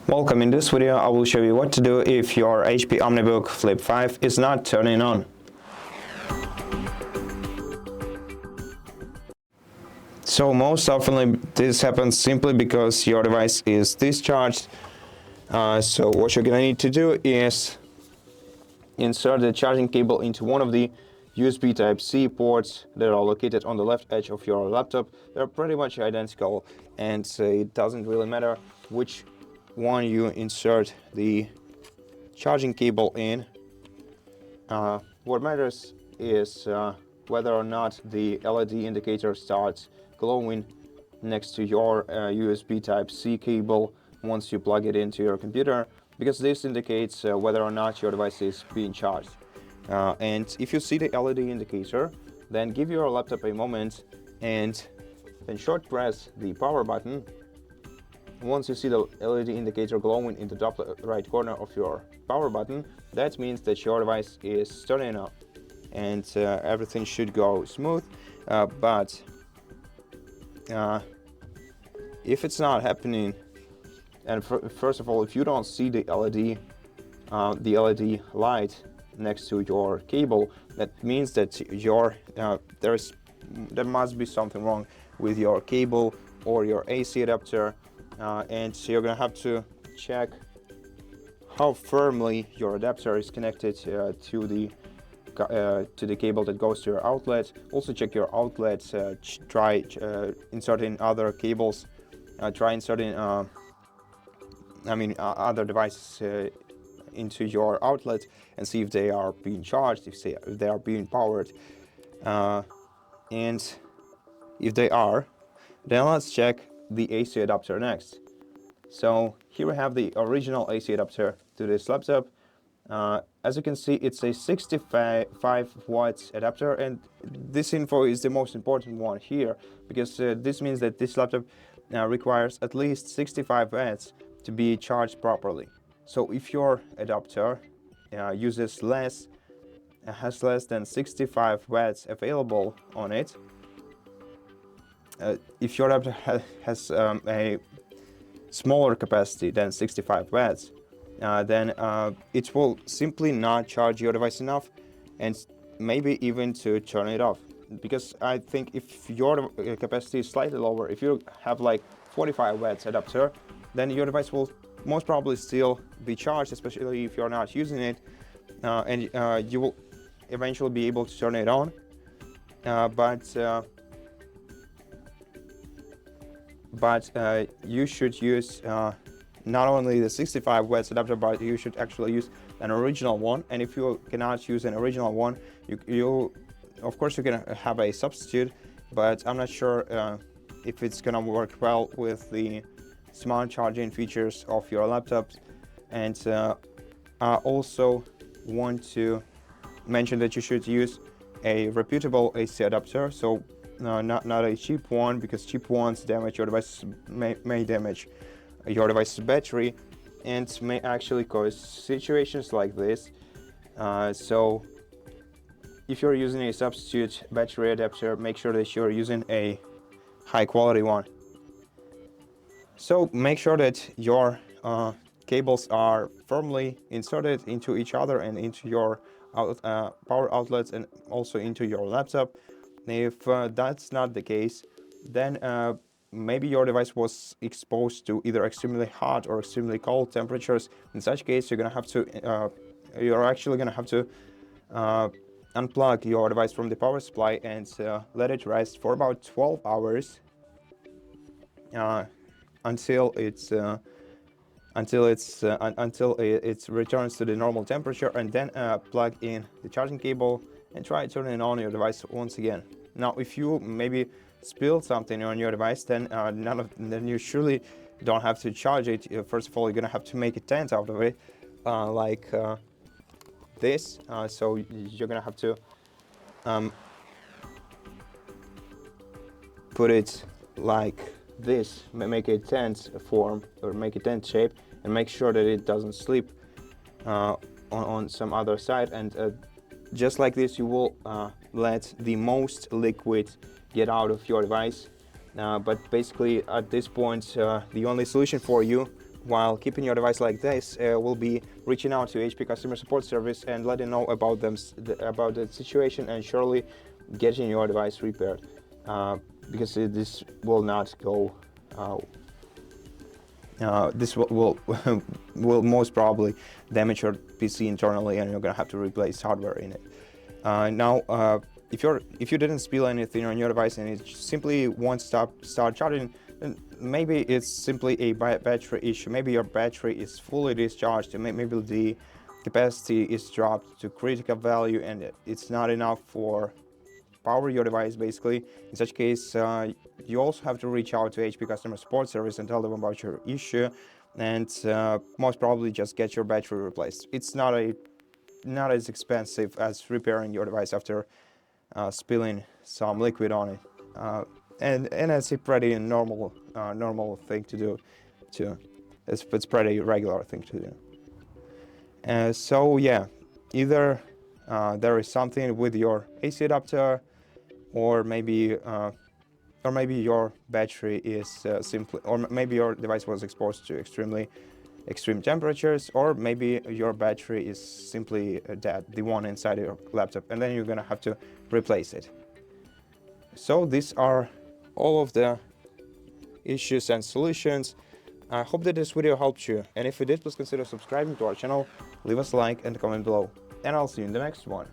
Welcome. In this video I will show you what to do if your HP OmniBook Flip 5 is not turning on. So most often this happens simply because your device is discharged. So what you're gonna need to do is insert the charging cable into one of the USB Type-C ports that are located on the left edge of your laptop. They're pretty much identical, and it doesn't really matter which one you insert the charging cable in. What matters is whether or not the LED indicator starts glowing next to your USB Type-C cable once you plug it into your computer, because this indicates whether or not your device is being charged. And if you see the LED indicator, then give your laptop a moment and then short press the power button. Once you see the LED indicator glowing in the top right corner of your power button, that means that your device is turning on, and everything should go smooth. But if it's not happening, and first of all, if you don't see the LED light next to your cable, that means that there must be something wrong with your cable or your AC adapter. And so you're gonna have to check how firmly your adapter is connected to the cable that goes to your outlet. Also check your outlets. Try inserting other cables. Try inserting other devices into your outlet and see if they are being charged, if they are being powered. And if they are, then let's check the AC adapter next. So here we have the original AC adapter to this laptop. As you can see, it's a 65 watts adapter, and this info is the most important one here, because this means that this laptop requires at least 65 watts to be charged properly. So if your adapter has less than 65 watts available on it, if your adapter has a smaller capacity than 65 watts, then it will simply not charge your device enough, and maybe even to turn it off. Because I think if your capacity is slightly lower, if you have like 45 watts adapter, then your device will most probably still be charged, especially if you're not using it, and you will eventually be able to turn it on. But you should use not only the 65 watts adapter, but you should actually use an original one. And if you cannot use an original one, you of course you can have a substitute, but I'm not sure if it's gonna work well with the smart charging features of your laptops. And I also want to mention that you should use a reputable AC adapter, so not a cheap one, because cheap ones damage your device, may damage your device's battery, and may actually cause situations like this. So if you're using a substitute battery adapter, make sure that you're using a high quality one. So make sure that your cables are firmly inserted into each other and into your power outlets, and also into your laptop. If that's not the case, then maybe your device was exposed to either extremely hot or extremely cold temperatures. In such case, you're actually gonna have to unplug your device from the power supply and let it rest for about 12 hours until it returns to the normal temperature, and then plug in the charging cable and try turning on your device once again. Now, if you maybe spilled something on your device, then then you surely don't have to charge it. First of all, you're gonna have to make a tent out of it, like this. So you're gonna have to put it like this, make a tent form, or make a tent shape, and make sure that it doesn't slip on some other side. And just like this, you will let the most liquid get out of your device. But basically at this point, the only solution for you while keeping your device like this will be reaching out to HP customer support service and letting know about about the situation, and surely getting your device repaired, because this will not go. This will most probably damage your PC internally, and you're gonna have to replace hardware in it. Now, if you didn't spill anything on your device and it simply won't start charging, then maybe it's simply a battery issue. Maybe your battery is fully discharged, and maybe the capacity is dropped to critical value, and it's not enough for power your device, basically. In such case, you also have to reach out to HP customer support service and tell them about your issue, and most probably just get your battery replaced. It's not as expensive as repairing your device after spilling some liquid on it, and it's a pretty normal thing to do too. It's pretty regular thing to do. So yeah, either there is something with your AC adapter, or maybe your battery is simply, or maybe your device was exposed to extreme temperatures, or maybe your battery is simply dead, the one inside your laptop, and then you're gonna have to replace it. So these are all of the issues and solutions. I hope that this video helped you, and if it did, please consider subscribing to our channel, leave us a like and comment below, and I'll see you in the next one.